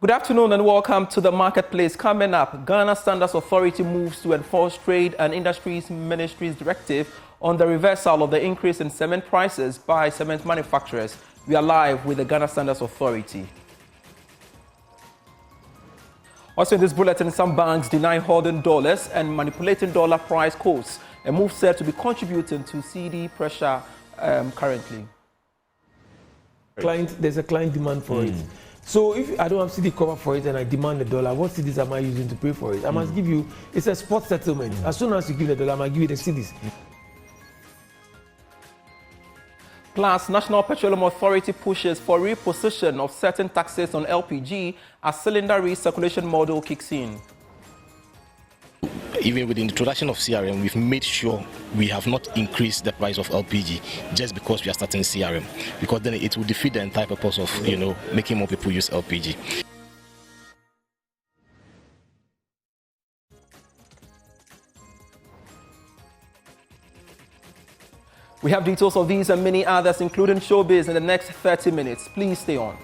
Good afternoon and welcome to the Marketplace. Coming up, Ghana Standards Authority moves to enforce Trade and Industries Ministry's directive on the reversal of the increase in cement prices by cement manufacturers. We are live with the Ghana Standards Authority. Also in this bulletin, some banks deny holding dollars and manipulating dollar price quotes, a move said to be contributing to CD pressure currently. There's a client demand for it. So if I don't have CD cover for it and I demand the dollar, what CDs am I using to pay for it? I must give you, it's a spot settlement. As soon as you give the dollar, I must give you the CDs. Plus, National Petroleum Authority pushes for reposition of certain taxes on LPG as cylinder recirculation model kicks in. Even with the introduction of CRM, we've made sure we have not increased the price of LPG just because we are starting CRM, because then it will defeat the entire purpose of, making more people use LPG. We have details of these and many others, including showbiz, in the next 30 minutes. Please stay on.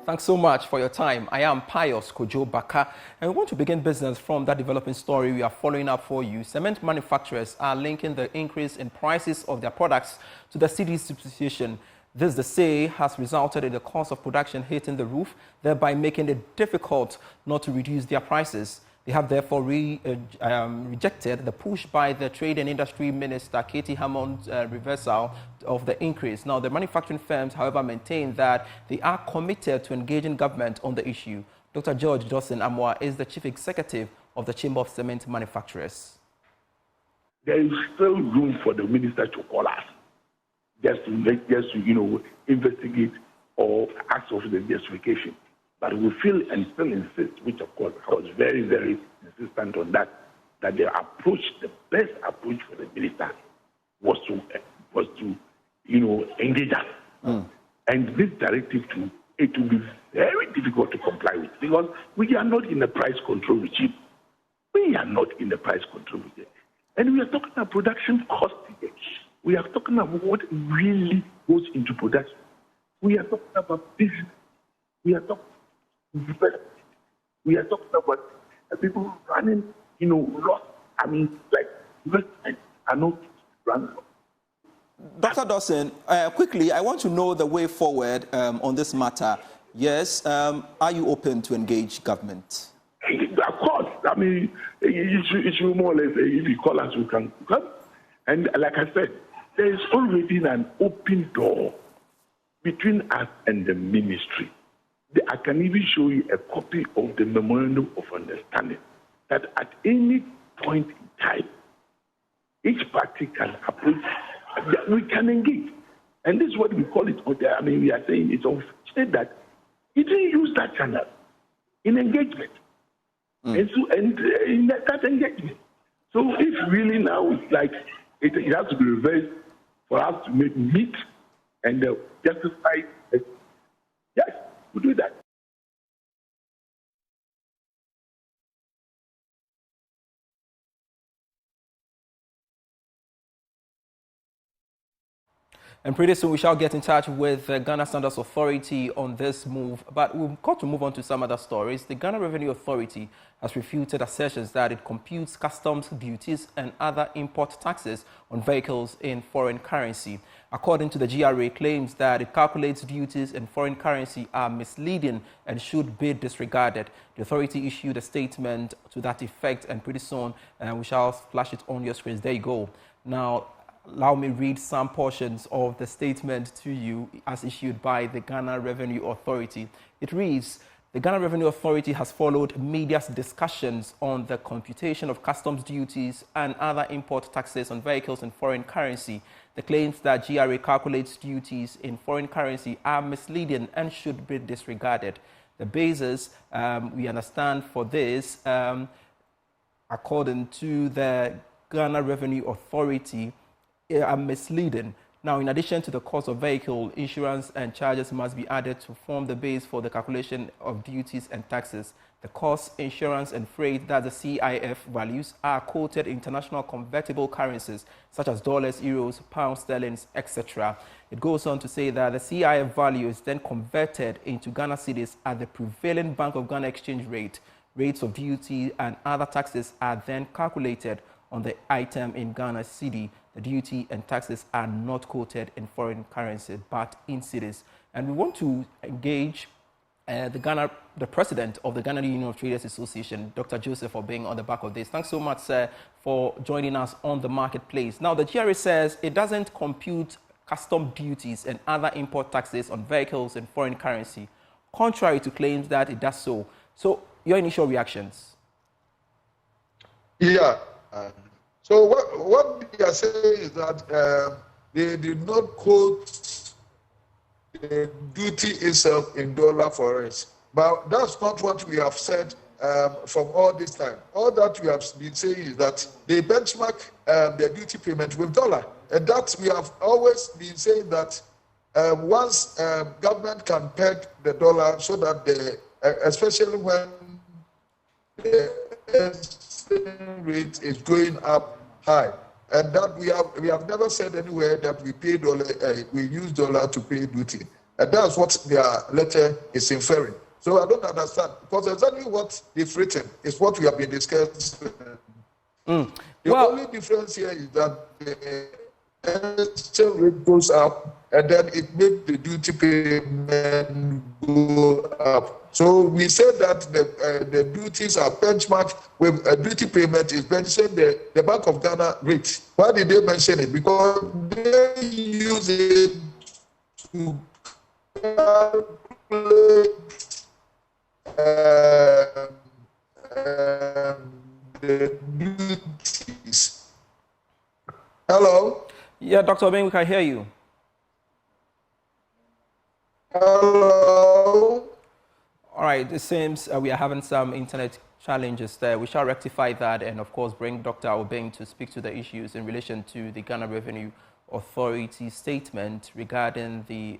Thanks so much for your time. I am Pius Kojo Baka, and we want to begin business from that developing story we are following up for you. Cement manufacturers are linking the increase in prices of their products to the CD's depreciation. This, they say, has resulted in the cost of production hitting the roof, thereby making it difficult not to reduce their prices. They have therefore rejected the push by the Trade and Industry Minister, Katie Hammond's reversal of the increase. Now, the manufacturing firms, however, maintain that they are committed to engaging government on the issue. Dr. George Dawson Amwa is the Chief Executive of the Chamber of Cement Manufacturers. There is still room for the minister to call us, just to investigate or ask for the justification. But we feel and still insist, which of course I was very, very insistent on that the best approach for the minister was to engage us. And this directive too, it will be very difficult to comply with because we are not in a price control regime. We are not in the price control regime. And we are talking about production cost. We are talking about what really goes into production. We are talking about business. We are talking about people running, lost. Investment are not run. Dr. Dawson, quickly, I want to know the way forward on this matter. Yes, are you open to engage government? Of course. It's more or less, if you call us, we can come. And like I said, there is already an open door between us and the ministry. I can even show you a copy of the Memorandum of Understanding that at any point in time, each party can approach, we can engage. And this is what we call it. We are saying it's unfortunate that he didn't use that channel in engagement. And so, in that engagement. So if really now it's like, it has to be reversed for us to meet and justify it. Yes. We do that. And pretty soon we shall get in touch with the Ghana Standards Authority on this move. But we've got to move on to some other stories. The Ghana Revenue Authority has refuted assertions that it computes customs duties and other import taxes on vehicles in foreign currency. According to the GRA, claims that it calculates duties in foreign currency are misleading and should be disregarded. The authority issued a statement to that effect, and pretty soon we shall flash it on your screens. There you go. Now, allow me read some portions of the statement to you as issued by the Ghana Revenue Authority. It reads, the Ghana Revenue Authority has followed media's discussions on the computation of customs duties and other import taxes on vehicles in foreign currency. The claims that GRA calculates duties in foreign currency are misleading and should be disregarded. The basis we understand for this, according to the Ghana Revenue Authority, are misleading. Now, in addition to the cost of vehicle, insurance and charges must be added to form the base for the calculation of duties and taxes. The cost, insurance, and freight that the CIF values are quoted in international convertible currencies such as dollars, euros, pounds sterling, etc. It goes on to say that the CIF value is then converted into Ghana cedis at the prevailing Bank of Ghana exchange rate. Rates of duty and other taxes are then calculated on the item in Ghana cedi. The duty and taxes are not quoted in foreign currency but in cedis. And we want to engage the president of the Ghana Union of Traders Association, Dr. Joseph, for being on the back of this. Thanks so much, sir, for joining us on the marketplace. Now, the GRA says it doesn't compute custom duties and other import taxes on vehicles in foreign currency, contrary to claims that it does so. So, your initial reactions? Yeah. So what they are saying is that they did not quote the duty itself in dollar for us. But that's not what we have said from all this time. All that we have been saying is that they benchmark their duty payment with dollar. And that we have always been saying that once government can peg the dollar so that especially when the exchange rate is going up high, and that we have never said anywhere that we pay dollar, we use dollar to pay duty, and that's what their letter is inferring. So I don't understand, because exactly what they've written is what we have been discussing. The only difference here is that the exchange rate goes up, and then it makes the duty payment go up. So we said that the duties are benchmarked with a duty payment is mentioned the Bank of Ghana rate. Why did they mention it? Because they use it to calculate the duties. Hello? Yeah, Dr. Obeng, we can hear you. Hello? All right, it seems we are having some internet challenges there. We shall rectify that and, of course, bring Dr. Obeng to speak to the issues in relation to the Ghana Revenue Authority statement regarding the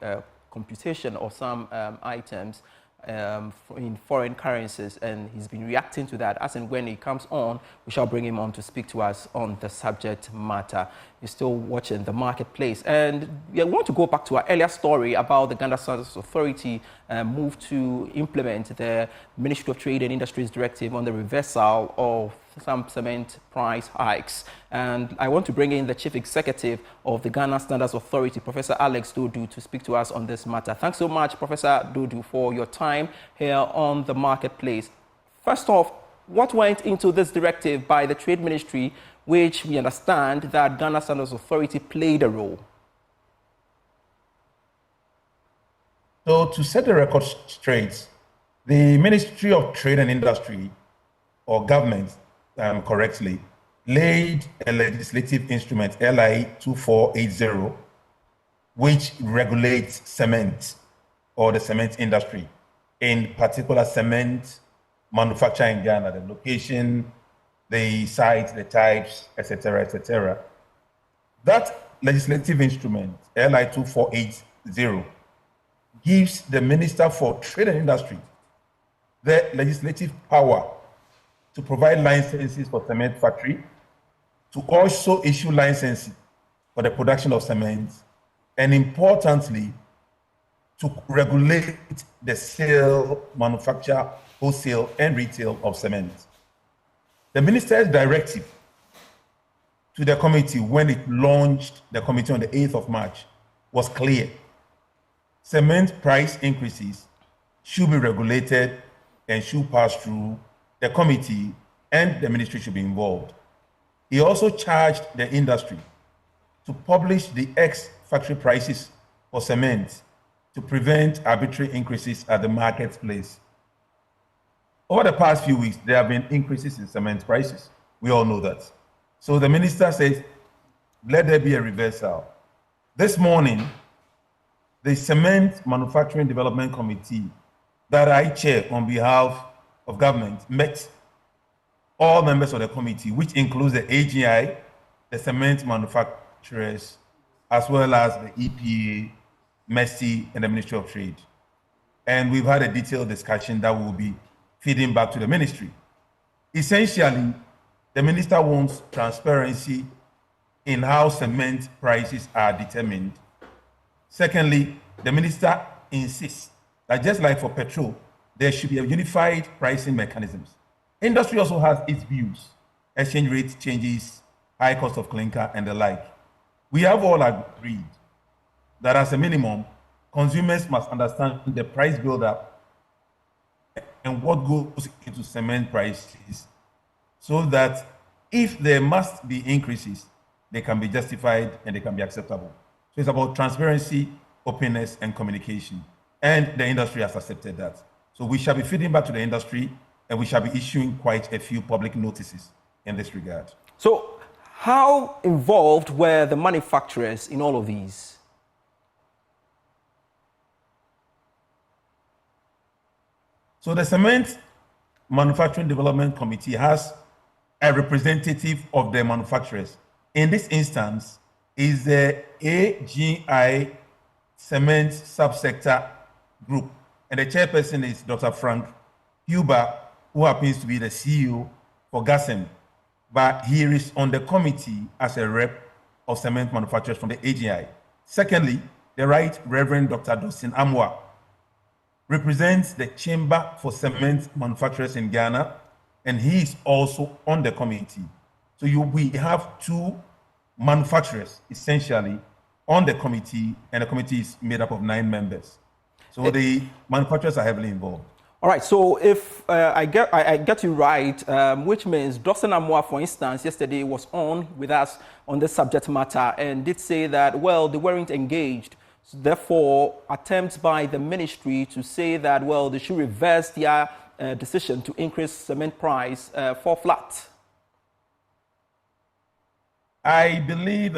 computation of some items in foreign currencies, and he's been reacting to that. As and when he comes on, we shall bring him on to speak to us on the subject matter. You're still watching the marketplace, and we want to go back to our earlier story about the Ghana Standards Authority move to implement the Ministry of Trade and Industries directive on the reversal of some cement price hikes. And I want to bring in the Chief Executive of the Ghana Standards Authority, Professor Alex Dodu, to speak to us on this matter. Thanks so much, Professor Dodu, for your time here on the marketplace. First off, what went into this directive by the Trade Ministry, which we understand that Ghana Standards Authority played a role? So to set the record straight, the Ministry of Trade and Industry, or government, correctly, laid a legislative instrument, LI 2480, which regulates cement or the cement industry, in particular cement manufacture in Ghana, the location, the site, the types, etc., etc. That legislative instrument, LI 2480, gives the Minister for Trade and Industry the legislative power to provide licenses for cement factory, to also issue licenses for the production of cement, and importantly, to regulate the sale, manufacture, wholesale, and retail of cement. The minister's directive to the committee when it launched the committee on the 8th of March was clear. Cement price increases should be regulated and should pass through the committee, and the ministry should be involved. He also charged the industry to publish the ex-factory prices for cement to prevent arbitrary increases at the marketplace. Over the past few weeks, there have been increases in cement prices. We all know that. So the minister says, let there be a reversal. This morning, the Cement Manufacturing Development Committee that I chair on behalf of government met all members of the committee, which includes the AGI, the Cement Manufacturers as well as the EPA, MESI, and the Ministry of Trade. And we've had a detailed discussion that will be feeding back to the ministry. Essentially, the minister wants transparency in how cement prices are determined. Secondly, the minister insists that just like for petrol, there should be a unified pricing mechanisms. Industry also has its views, exchange rate changes, high cost of clinker, and the like. We have all agreed that as a minimum, consumers must understand the price buildup and what goes into cement prices so that if there must be increases, they can be justified and they can be acceptable. So it's about transparency, openness, and communication. And the industry has accepted that. So we shall be feeding back to the industry and we shall be issuing quite a few public notices in this regard. So how involved were the manufacturers in all of these? So the Cement Manufacturing Development Committee has a representative of the manufacturers. In this instance, is the AGI Cement Subsector Group. And the chairperson is Dr. Frank Huber, who happens to be the CEO for GASEM. But he is on the committee as a rep of cement manufacturers from the AGI. Secondly, the Right Reverend Dr. Dustin Amwa represents the Chamber for Cement Manufacturers in Ghana, and he is also on the committee. So we have two manufacturers essentially on the committee, and the committee is made up of 9 members. So the manufacturers are heavily involved. All right, so if I get you right, which means Dawson Amwa, for instance, yesterday was on with us on this subject matter and did say that, well, they weren't engaged. So therefore, attempts by the ministry to say that, well, they should reverse their decision to increase cement price fall flat. I believe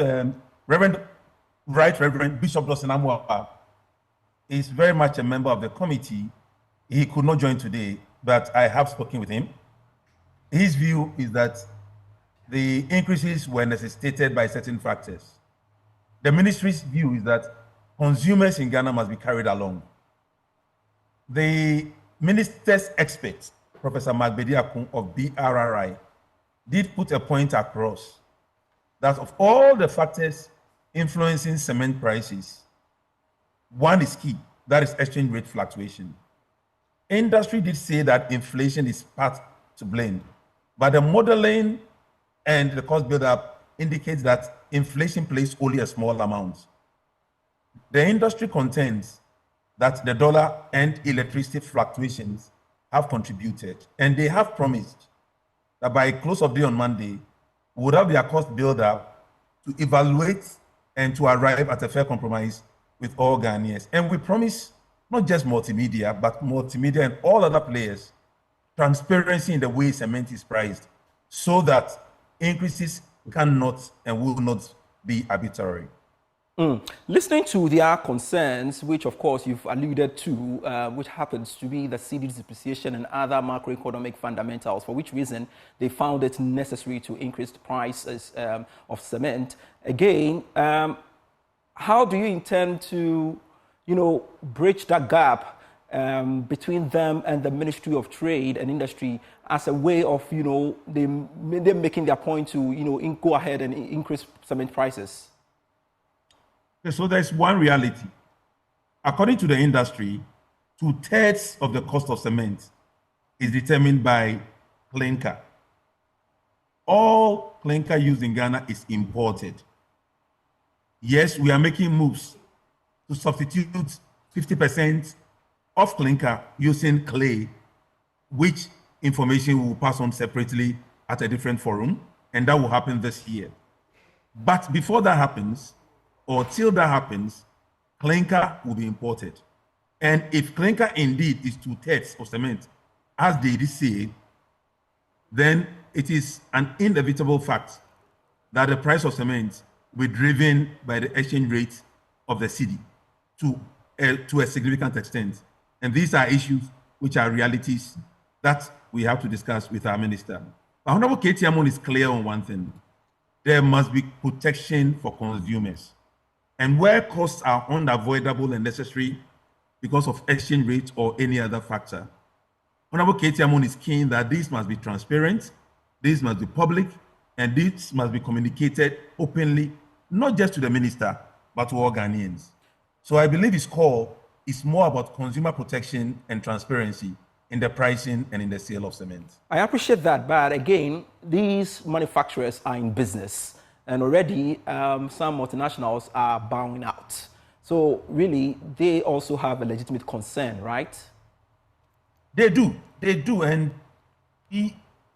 Reverend Bishop Dawson Amwa is very much a member of the committee. He could not join today, but I have spoken with him. His view is that the increases were necessitated by certain factors. The ministry's view is that consumers in Ghana must be carried along. The minister's expert, Professor Magbedi Akun of BRRI, did put a point across that of all the factors influencing cement prices, one is key, that is exchange rate fluctuation. Industry did say that inflation is part to blame, but the modeling and the cost buildup indicates that inflation plays only a small amount. The industry contends that the dollar and electricity fluctuations have contributed, and they have promised that by close of day on Monday, we would have their cost buildup to evaluate and to arrive at a fair compromise with all Ghanaians. And we promise not just multimedia, but multimedia and all other players, transparency in the way cement is priced so that increases cannot and will not be arbitrary. Listening to their concerns, which of course you've alluded to, which happens to be the cedi depreciation and other macroeconomic fundamentals, for which reason they found it necessary to increase the prices of cement. Again, how do you intend to bridge that gap between them and the Ministry of Trade and Industry as a way of, them making their point to, go ahead and increase cement prices? So there's one reality. According to the industry, 2/3 of the cost of cement is determined by clinker. All clinker used in Ghana is imported. Yes, we are making moves to substitute 50% of clinker using clay, which information we will pass on separately at a different forum, and that will happen this year. But before that happens, or till that happens, clinker will be imported. And if clinker indeed is 2/3 of cement, as they did say, then it is an inevitable fact that the price of cement will be driven by the exchange rate of the cedi to a significant extent. And these are issues which are realities that we have to discuss with our minister. But Honorable Katie Amon is clear on one thing. There must be protection for consumers. And where costs are unavoidable and necessary because of exchange rate or any other factor, Honorable Ketiamon is keen that this must be transparent, this must be public, and this must be communicated openly, not just to the minister, but to all Ghanaians. So I believe his call is more about consumer protection and transparency in the pricing and in the sale of cement. I appreciate that, but again, these manufacturers are in business, and already some multinationals are bowing out. So really, they also have a legitimate concern, right? They do, and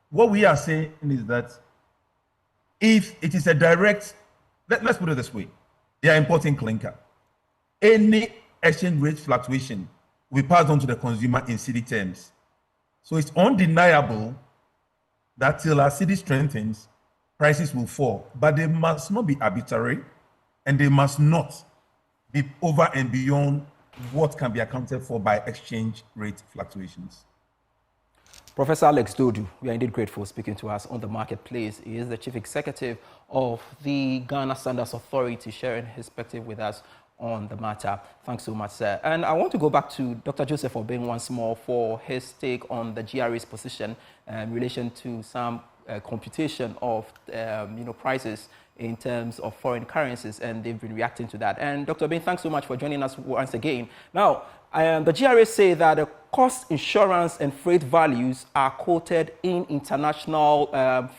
what we are saying is that if it is a direct, let's put it this way, they are importing clinker. Any exchange rate fluctuation will be passed on to the consumer in cedi terms. So it's undeniable that till our cedi strengthens, prices will fall, but they must not be arbitrary, and they must not be over and beyond what can be accounted for by exchange rate fluctuations. Professor Alex Dodu, we are indeed grateful speaking to us on the marketplace. He is the chief executive of the Ghana Standards Authority, sharing his perspective with us on the matter. Thanks so much, sir. And I want to go back to Dr. Joseph Obeng once more for his take on the GRA's position in relation to some computation of prices in terms of foreign currencies, and they've been reacting to that. And Dr. Obeng, thanks so much for joining us once again. Now, the GRA say that the cost, insurance, and freight values are quoted in international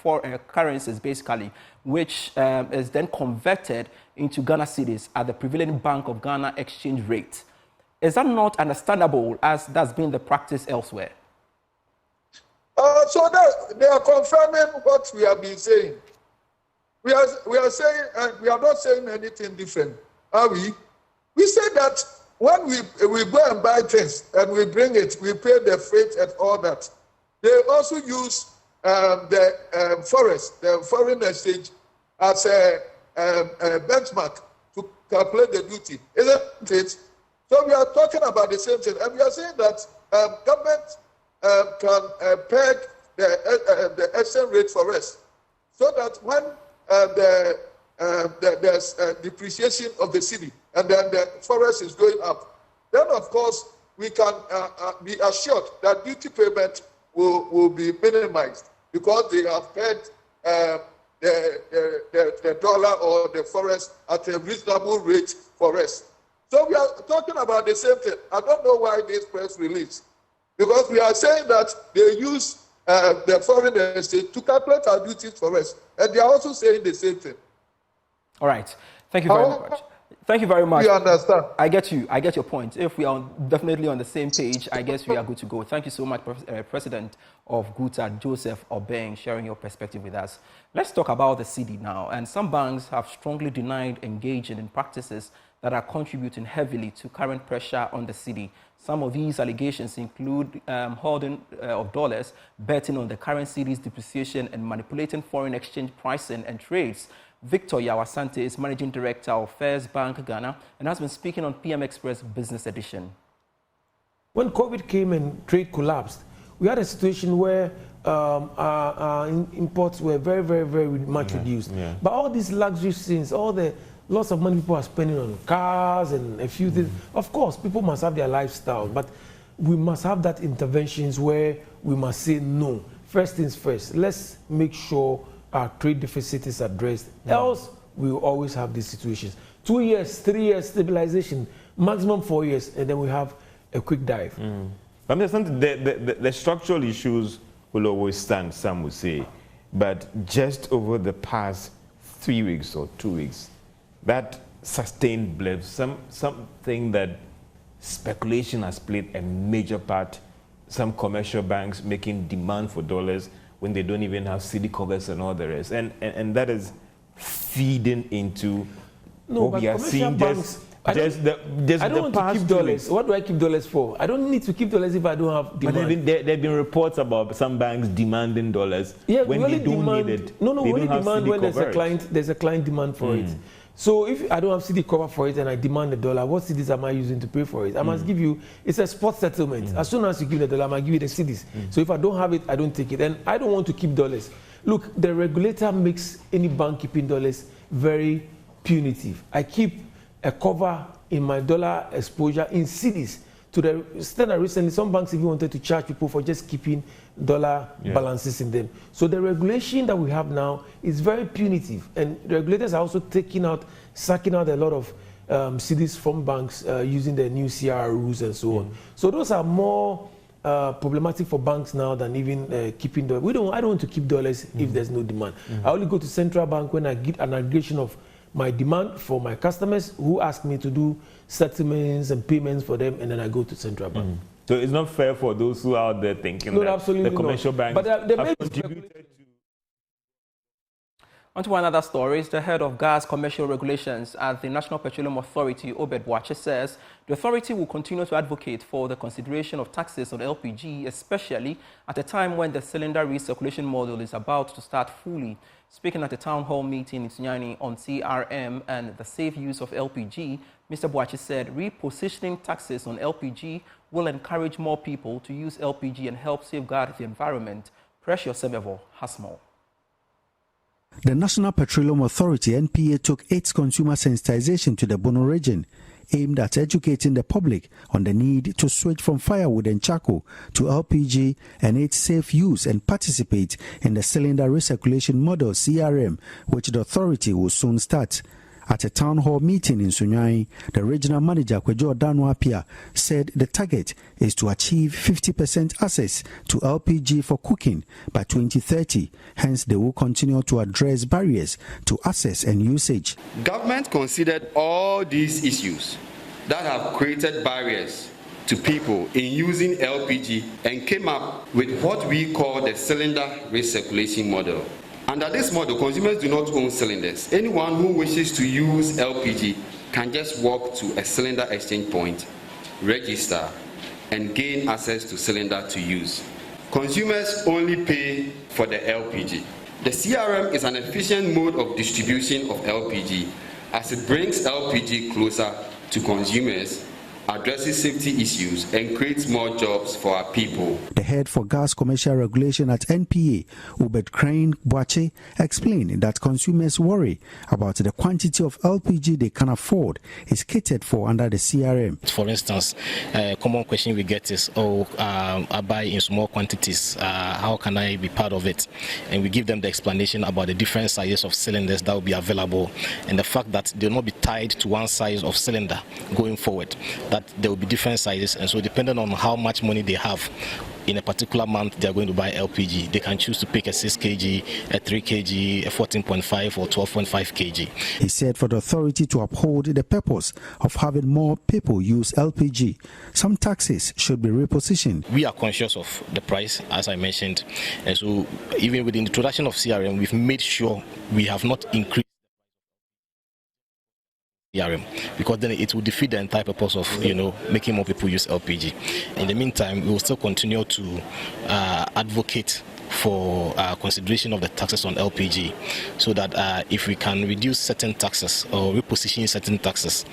foreign currencies, basically, which is then converted into Ghana cedis at the prevailing Bank of Ghana exchange rate. Is that not understandable, as that's been the practice elsewhere? So that they are confirming what we have been saying. We are saying, and we are not saying anything different, are we? We say that when we go and buy things and we bring it, we pay the freight and all that. They also use the foreign exchange, as a benchmark to calculate the duty, isn't it? So we are talking about the same thing, and we are saying that government can peg the exchange rate for us, so that when there's depreciation of the cedi, and then the forest is going up, then of course we can be assured that duty payment will be minimized, because they have paid the dollar or the forest at a reasonable rate for us. So we are talking about the same thing. I don't know why this press release, because we are saying that they use the foreign exchange to calculate our duties for us, and they are also saying the same thing. All right. Thank you very much. Thank you very much. You understand? I get you. I get your point. If we are definitely on the same page, I guess we are good to go. Thank you so much, President of GUTA, Joseph Obeng, sharing your perspective with us. Let's talk about the cedi now. And some banks have strongly denied engaging in practices that are contributing heavily to current pressure on the cedi. Some of these allegations include holding of dollars, betting on the current cedi's depreciation, and manipulating foreign exchange pricing and trades. Victor Yawasante is Managing Director of First Bank Ghana and has been speaking on PM Express Business Edition. When COVID came and trade collapsed, we had a situation where our imports were very, very, very much reduced. Yeah. But all these luxury things, all the lots of money people are spending on cars and a few things, of course, people must have their lifestyle, but we must have that interventions where we must say no. First things first, let's make sure our trade deficit is addressed. Else, we will always have these situations. 2 years, 3 years stabilization, maximum 4 years, and then we have a quick dive. But the structural issues will always stand, some would say. But just over the past 3 weeks or 2 weeks, that sustained blip, something that speculation has played a major part, some commercial banks making demand for dollars when they don't even have cedi covers and all the rest. And that is feeding into what we are seeing I don't want to keep dollars. What do I keep dollars for? I don't need to keep dollars if I don't have demand. But there have been reports about some banks demanding dollars when they don't need it. No, we only demand when there's a client demand for it. So if I don't have cedi cover for it and I demand the dollar, what cedis am I using to pay for it? I must give you, it's a spot settlement. As soon as you give the dollar, I must give you the cedis. So if I don't have it, I don't take it. And I don't want to keep dollars. Look, the regulator makes any bank keeping dollars very punitive. I keep a cover in my dollar exposure in cedis. To the extent that recently some banks even wanted to charge people for just keeping dollar balances in them. So the regulation that we have now is very punitive, and the regulators are also sucking out a lot of cedis from banks using the new CR rules and so on. So those are more problematic for banks now than even keeping dollars. I don't want to keep dollars if there's no demand. I only go to central bank when I get an aggregation of my demand for my customers who ask me to do settlements and payments for them, and then I go to central bank. So it's not fair for those who are out there thinking that absolutely the commercial banks but have contributed to... On to another story. The head of gas commercial regulations at the National Petroleum Authority, Obed Boakye, says the authority will continue to advocate for the consideration of taxes on LPG, especially at a time when the cylinder recirculation model is about to start fully. Speaking at a town hall meeting in Sunyani on CRM and the safe use of LPG, Mr. Boakye said repositioning taxes on LPG will encourage more people to use LPG and help safeguard the environment. Precious Semevo has more. The National Petroleum Authority, NPA, took its consumer sensitization to the Bono region, aimed at educating the public on the need to switch from firewood and charcoal to LPG and its safe use and participate in the cylinder recirculation model CRM, which the authority will soon start. At a town hall meeting in Sunyani, the regional manager, Kwejo Danwapia, said the target is to achieve 50% access to LPG for cooking by 2030. Hence, they will continue to address barriers to access and usage. Government considered all these issues that have created barriers to people in using LPG and came up with what we call the cylinder recirculation model. Under this model, consumers do not own cylinders. Anyone who wishes to use LPG can just walk to a cylinder exchange point, register, and gain access to cylinder to use. Consumers only pay for the LPG. The CRM is an efficient mode of distribution of LPG as it brings LPG closer to consumers, addresses safety issues, and creates more jobs for our people. The head for gas commercial regulation at NPA, Obed Crane Boakye, explained that consumers worry about the quantity of LPG they can afford is catered for under the CRM. For instance, a common question we get is, I buy in small quantities, how can I be part of it? And we give them the explanation about the different sizes of cylinders that will be available and the fact that they will not be tied to one size of cylinder going forward. That there will be different sizes, and so depending on how much money they have in a particular month, they are going to buy LPG. They can choose to pick a 6 kg, a 3 kg, a 14.5 or 12.5 kg. He said for the authority to uphold the purpose of having more people use LPG, some taxes should be repositioned. We are conscious of the price, as I mentioned, and so even with the introduction of CRM, we've made sure we have not increased CRM, because then it will defeat the entire purpose of making more people use LPG. In the meantime, we will still continue to advocate for consideration of the taxes on LPG, so that if we can reduce certain taxes or reposition certain taxes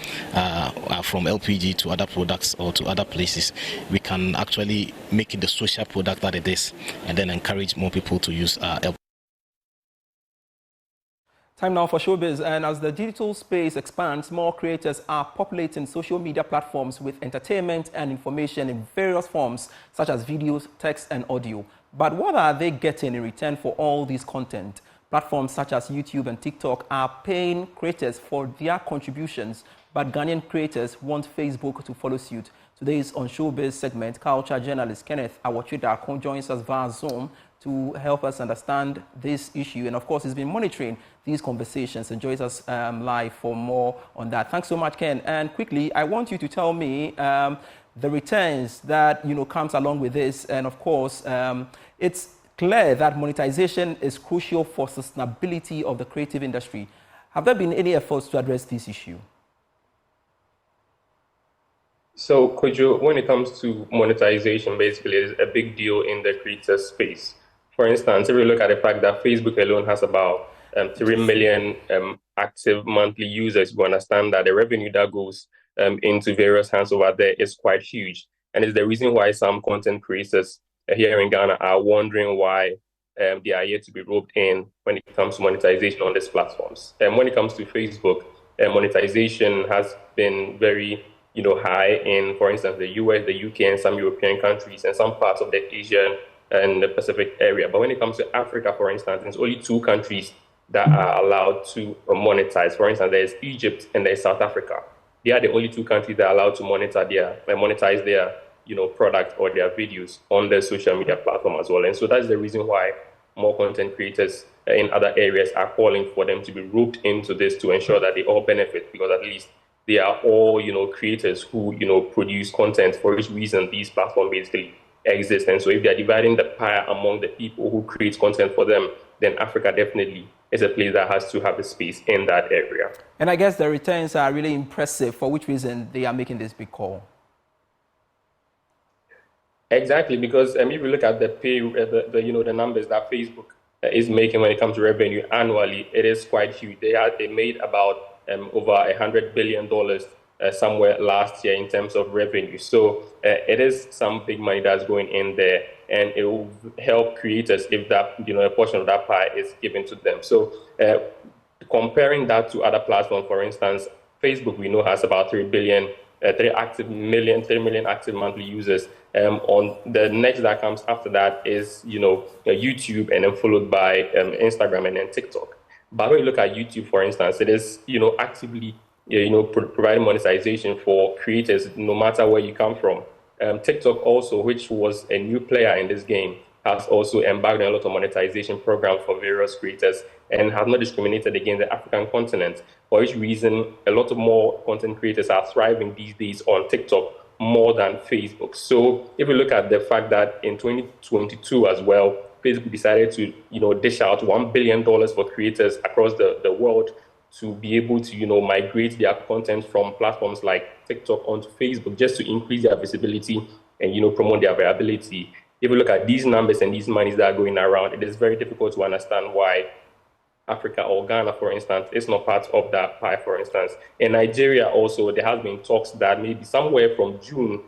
from LPG to other products or to other places, we can actually make it the social product that it is, and then encourage more people to use LPG. Time now for showbiz, and as the digital space expands, more creators are populating social media platforms with entertainment and information in various forms, such as videos, text, and audio. But what are they getting in return for all this content? Platforms such as YouTube and TikTok are paying creators for their contributions, but Ghanaian creators want Facebook to follow suit. Today's On Showbiz segment, culture journalist Kenneth Awachida joins us via Zoom to help us understand this issue. And of course, he's been monitoring these conversations and joins us live for more on that. Thanks so much, Ken. And quickly, I want you to tell me the returns that comes along with this. And of course, it's clear that monetization is crucial for sustainability of the creative industry. Have there been any efforts to address this issue? So, Kojo, when it comes to monetization, basically, it's a big deal in the creator space. For instance, if you look at the fact that Facebook alone has about 3 million active monthly users, you understand that the revenue that goes into various hands over there is quite huge. And it's the reason why some content creators here in Ghana are wondering why they are yet to be roped in when it comes to monetization on these platforms. And when it comes to Facebook, monetization has been very, high in, for instance, the US, the UK, and some European countries, and some parts of the Asian and the Pacific area. But when it comes to Africa, for instance, there's only 2 countries that are allowed to monetize. For instance, there's Egypt and there's South Africa. They are the only 2 countries that are allowed to monetize their product or their videos on the social media platform as well. And so that's the reason why more content creators in other areas are calling for them to be roped into this to ensure that they all benefit, because at least they are all, creators who, produce content, for which reason these platforms basically exist. And so if they're dividing the pie among the people who create content for them, then Africa definitely is a place that has to have a space in that area. And I guess the returns are really impressive, for which reason they are making this big call. Exactly, because if you look at the numbers that Facebook is making when it comes to revenue annually, it is quite huge. They made about over $100 billion somewhere last year in terms of revenue. So it is some big money that's going in there, and it will help creators if that a portion of that pie is given to them. So comparing that to other platforms, for instance, Facebook we know has about 3 million active monthly users. On the next that comes after that is YouTube, and then followed by Instagram and then TikTok. But when you look at YouTube, for instance, it is actively providing monetization for creators no matter where you come from. TikTok also, which was a new player in this game, has also embarked on a lot of monetization programs for various creators and has not discriminated against the African continent, for which reason a lot of more content creators are thriving these days on TikTok more than Facebook. So if we look at the fact that in 2022 as well, Facebook decided to dish out $1 billion for creators across the world to be able to migrate their content from platforms like TikTok onto Facebook, just to increase their visibility and promote their viability. If you look at these numbers and these monies that are going around, it is very difficult to understand why Africa or Ghana, for instance, is not part of that pie, for instance. In Nigeria also, there has been talks that maybe somewhere from June,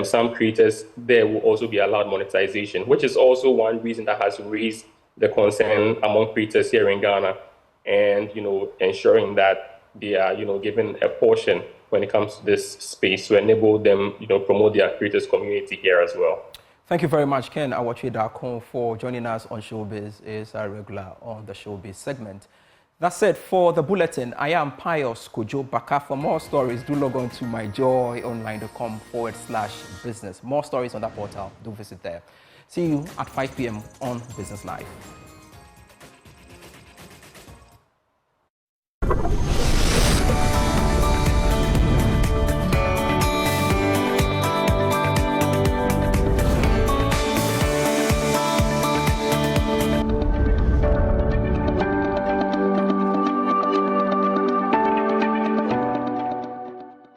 some creators there will also be allowed monetization, which is also one reason that has raised the concern among creators here in Ghana, and ensuring that they are given a portion when it comes to this space to enable them promote their creators community here as well. Thank you very much, Ken Awachidakon, for joining us on Showbiz. Is a regular on the Showbiz segment. That's it for the bulletin. I am Pius Kojo Baka. For more stories, do log on to myjoyonline.com/business. More stories on that portal. Do visit there. See you at 5 p.m. on Business Live.